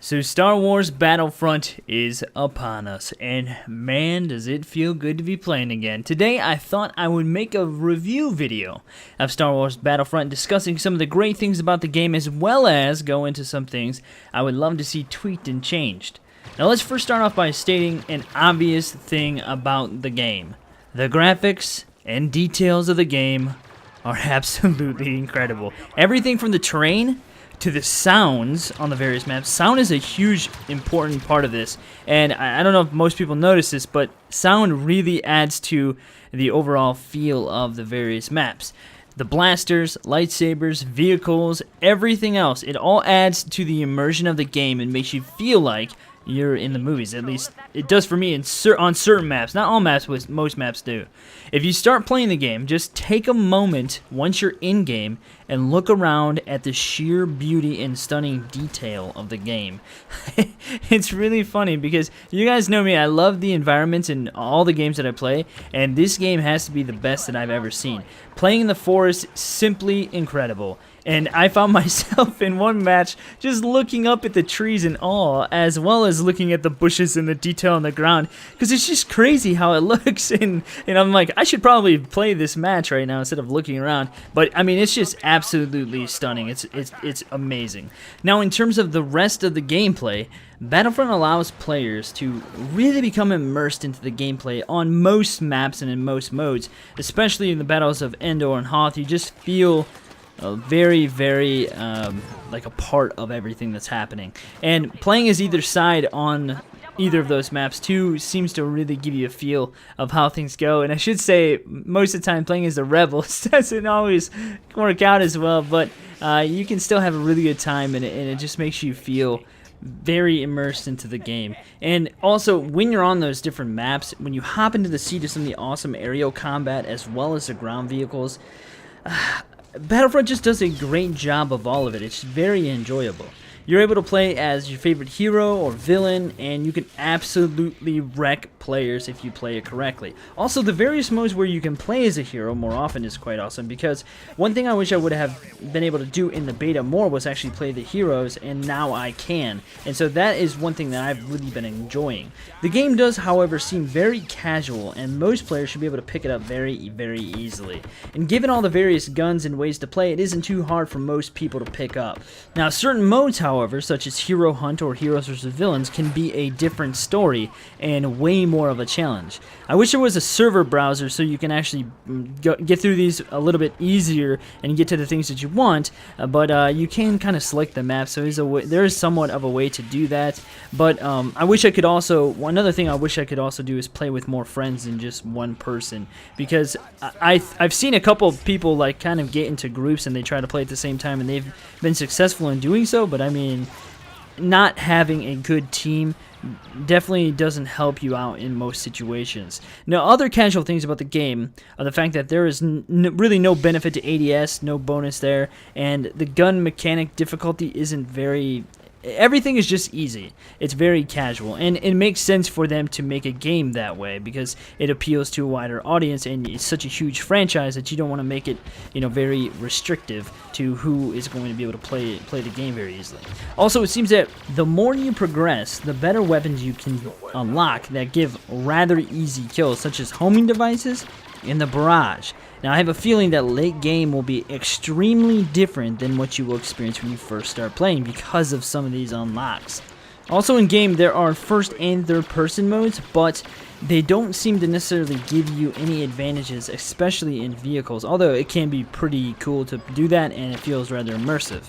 So Star Wars Battlefront is upon us, and man does it feel good to be playing again. Today I thought I would make a review video of Star Wars Battlefront, discussing some of the great things about the game as well as go into some things I would love to see tweaked and changed. Now let's first start off by stating an obvious thing about the game. The graphics and details of the game are absolutely incredible. Everything from the terrain to the sounds on the various maps. Sound is a huge, important part of this, and I don't know if most people notice this, but sound really adds to the overall feel of the various maps. The blasters, lightsabers, vehicles, everything else, it all adds to the immersion of the game and makes you feel like you're in the movies. At least it does for me on certain maps. Not all maps, but most maps do. If you start playing the game, just take a moment once you're in game and look around at the sheer beauty and stunning detail of the game. It's really funny because you guys know me, I love the environments in all the games that I play, and this game has to be the best that I've ever seen. Playing in the forest, simply incredible. And I found myself in one match just looking up at the trees in awe, as well as looking at the bushes and the detail on the ground, because it's just crazy how it looks. And I'm like, I should probably play this match right now instead of looking around. But I mean, it's just absolutely stunning. It's amazing. Now, in terms of the rest of the gameplay, Battlefront allows players to really become immersed into the gameplay on most maps and in most modes, especially in the battles of Endor and Hoth. You just feel very like a part of everything that's happening, and playing as either side on either of those maps too seems to really give you a feel of how things go. And I should say, most of the time playing as the rebels doesn't always work out as well, but you can still have a really good time, and it just makes you feel very immersed into the game. And also, when you're on those different maps, when you hop into the seat of some of the awesome aerial combat as well as the ground vehicles, Battlefront just does a great job of all of it. It's very enjoyable. You're able to play as your favorite hero or villain, and you can absolutely wreck players if you play it correctly. Also, the various modes where you can play as a hero more often is quite awesome, because one thing I wish I would have been able to do in the beta more was actually play the heroes, and now I can. And so that is one thing that I've really been enjoying. The game does, however, seem very casual, and most players should be able to pick it up very easily. And given all the various guns and ways to play, it isn't too hard for most people to pick up. Now, certain modes, however, such as Hero Hunt or Heroes vs. Villains, can be a different story and way more of a challenge. I wish there was a server browser so you can actually get through these a little bit easier and get to the things that you want, but you can kind of select the map, so there is somewhat of a way to do that. But I wish I could also, another thing I wish I could also do is play with more friends than just one person, because I've seen a couple of people like kind of get into groups and they try to play at the same time, and they've been successful in doing so, but I mean, not having a good team definitely doesn't help you out in most situations. Now, other casual things about the game are the fact that there is really no benefit to ADS, no bonus there, and the gun mechanic difficulty isn't very... Everything is just easy. It's very casual, and it makes sense for them to make a game that way because it appeals to a wider audience, and it's such a huge franchise that you don't want to make it, very restrictive to who is going to be able to play the game very easily. Also, it seems that the more you progress, the better weapons you can unlock that give rather easy kills, such as homing devices and the barrage. Now, I have a feeling that late game will be extremely different than what you will experience when you first start playing because of some of these unlocks. Also in game, there are first and third person modes, but they don't seem to necessarily give you any advantages, especially in vehicles, although it can be pretty cool to do that and it feels rather immersive.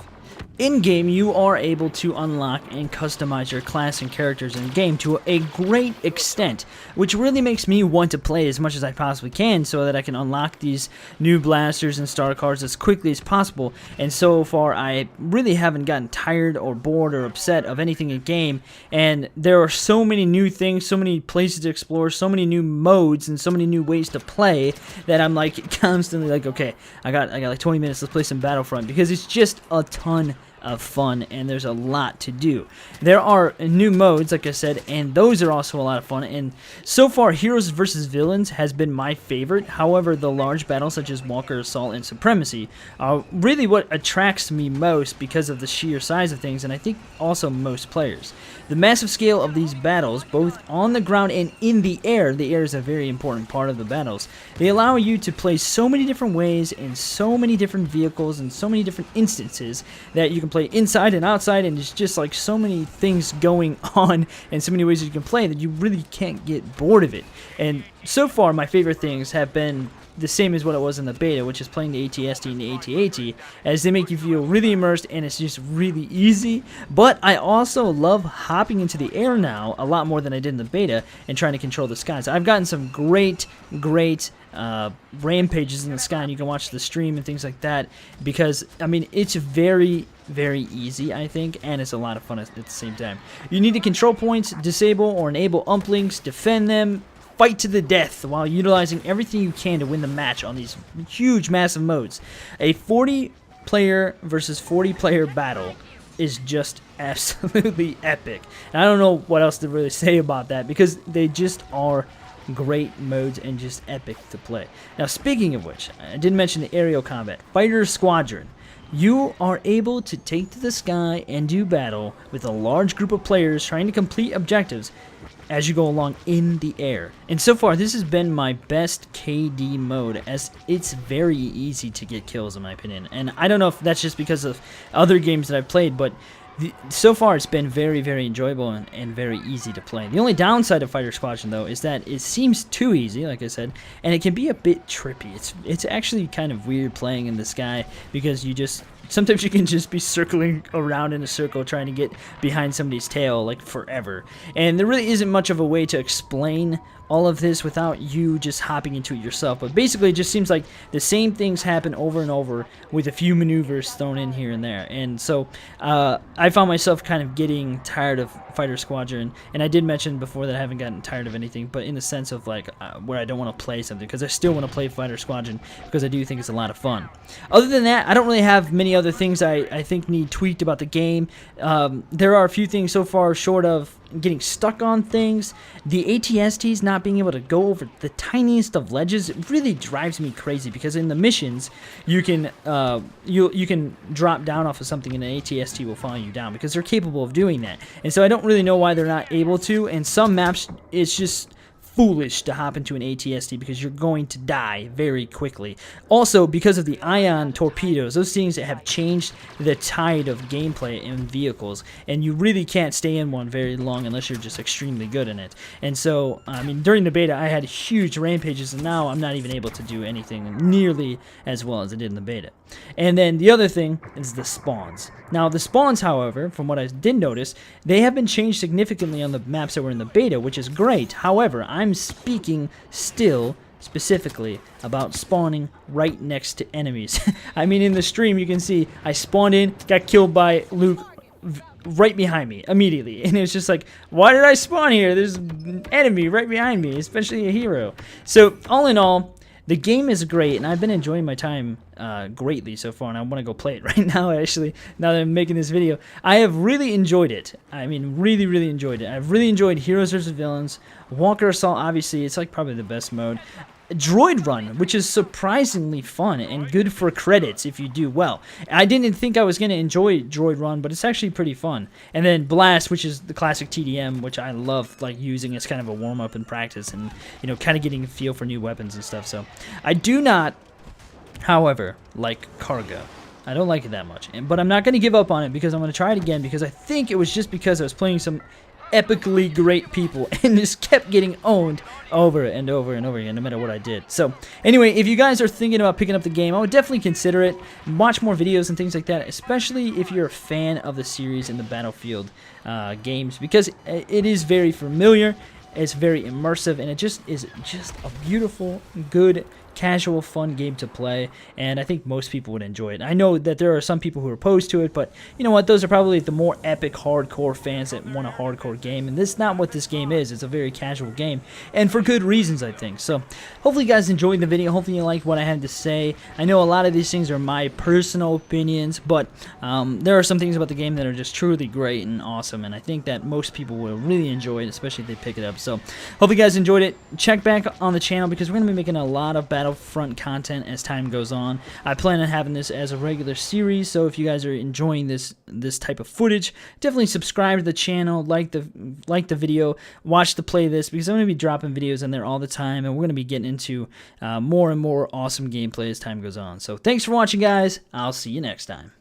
In-game, you are able to unlock and customize your class and characters in-game to a great extent, which really makes me want to play as much as I possibly can so that I can unlock these new blasters and star cards as quickly as possible. And so far, I really haven't gotten tired or bored or upset of anything in-game, and there are so many new things, so many places to explore, so many new modes, and so many new ways to play that I'm like constantly like, okay, I got like 20 minutes, let's play some Battlefront, because it's just a ton of fun, and there's a lot to do. There are new modes, like I said, and those are also a lot of fun. And so far, Heroes versus Villains has been my favorite. However, the large battles such as Walker Assault and Supremacy are really what attracts me most because of the sheer size of things, and I think also most players. The massive scale of these battles, both on the ground and in the air is a very important part of the battles. They allow you to play so many different ways in so many different vehicles and so many different instances that you can play inside and outside, and there's just like so many things going on and so many ways you can play that you really can't get bored of it. And so far, my favorite things have been the same as what it was in the beta, which is playing the AT-AT and the AT-AT, as they make you feel really immersed and it's just really easy. But I also love hopping into the air now a lot more than I did in the beta and trying to control the skies. I've gotten some great rampages in the sky, and you can watch the stream and things like that, because I mean it's very easy, I think, and it's a lot of fun at the same time. You need to control points, disable or enable umplinks, defend them, fight to the death while utilizing everything you can to win the match on these huge, massive modes. A 40-player versus 40-player battle is just absolutely epic. And I don't know what else to really say about that, because they just are great modes and just epic to play. Now, speaking of which, I didn't mention the aerial combat. Fighter Squadron. You are able to take to the sky and do battle with a large group of players trying to complete objectives as you go along in the air. And so far, this has been my best KD mode, as it's very easy to get kills in my opinion. And I don't know if that's just because of other games that I've played, but so far it's been very enjoyable and very easy to play. The only downside of Fighter Squadron, though, is that it seems too easy, like I said, and it can be a bit trippy. It's actually kind of weird playing in the sky, because sometimes you can just be circling around in a circle trying to get behind somebody's tail like forever. And there really isn't much of a way to explain all of this without you just hopping into it yourself. But basically, it just seems like the same things happen over and over with a few maneuvers thrown in here and there. And so I found myself kind of getting tired of Fighter Squadron. And I did mention before that I haven't gotten tired of anything, but in the sense of like where I don't want to play something, because I still want to play Fighter Squadron because I do think it's a lot of fun. Other than that, I don't really have many other things I think need tweaked about the game. There are a few things so far short of getting stuck on things. The AT-ATs not being able to go over the tiniest of ledges really drives me crazy, because in the missions you can you can drop down off of something and an AT-AT will follow you down, because they're capable of doing that. And so I don't really know why they're not able to. And some maps it's just foolish to hop into an AT-AT because you're going to die very quickly. Also, because of the ion torpedoes, those things that have changed the tide of gameplay in vehicles, and you really can't stay in one very long unless you're just extremely good in it. And so, I mean, during the beta, I had huge rampages, and now I'm not even able to do anything nearly as well as I did in the beta. And then the other thing is the spawns. Now, the spawns, however, from what I did notice, they have been changed significantly on the maps that were in the beta, which is great. However, I'm speaking still specifically about spawning right next to enemies. I mean, in the stream, you can see I spawned in, got killed by Luke right behind me immediately, and it's just like, why did I spawn here? There's an enemy right behind me, especially a hero. So, all in all, the game is great, and I've been enjoying my time greatly so far, and I want to go play it right now, actually, now that I'm making this video. I have really enjoyed it. I mean, really enjoyed it. I've really enjoyed Heroes vs. Villains. Walker Assault, obviously, it's like probably the best mode. Droid Run, which is surprisingly fun and good for credits if you do well. I didn't think I was going to enjoy Droid Run, but it's actually pretty fun. And then Blast, which is the classic TDM, which I love like using as kind of a warm-up in practice, and kind of getting a feel for new weapons and stuff. So I do not, however, like Cargo. I don't like it that much, but I'm not going to give up on it, because I'm going to try it again, because I think it was just because I was playing some epically great people and just kept getting owned over and over and over again, no matter what I did. So anyway, if you guys are thinking about picking up the game, I would definitely consider it. Watch more videos and things like that, especially if you're a fan of the series and the Battlefield games, because it is very familiar, it's very immersive, and it just is just a beautiful, good casual, fun game to play, and I think most people would enjoy it. I know that there are some people who are opposed to it, but you know what? Those are probably the more epic, hardcore fans that want a hardcore game, and this is not what this game is. It's a very casual game, and for good reasons, I think. So hopefully you guys enjoyed the video. Hopefully you liked what I had to say. I know a lot of these things are my personal opinions, but there are some things about the game that are just truly great and awesome, and I think that most people will really enjoy it, especially if they pick it up. So hope you guys enjoyed it. Check back on the channel because we're going to be making a lot of Battlefront content as time goes on. I plan on having this as a regular series, so if you guys are enjoying this type of footage, definitely subscribe to the channel, like the video, watch the playlist, because I'm going to be dropping videos in there all the time, and we're going to be getting into more and more awesome gameplay as time goes on. So thanks for watching, guys. I'll see you next time.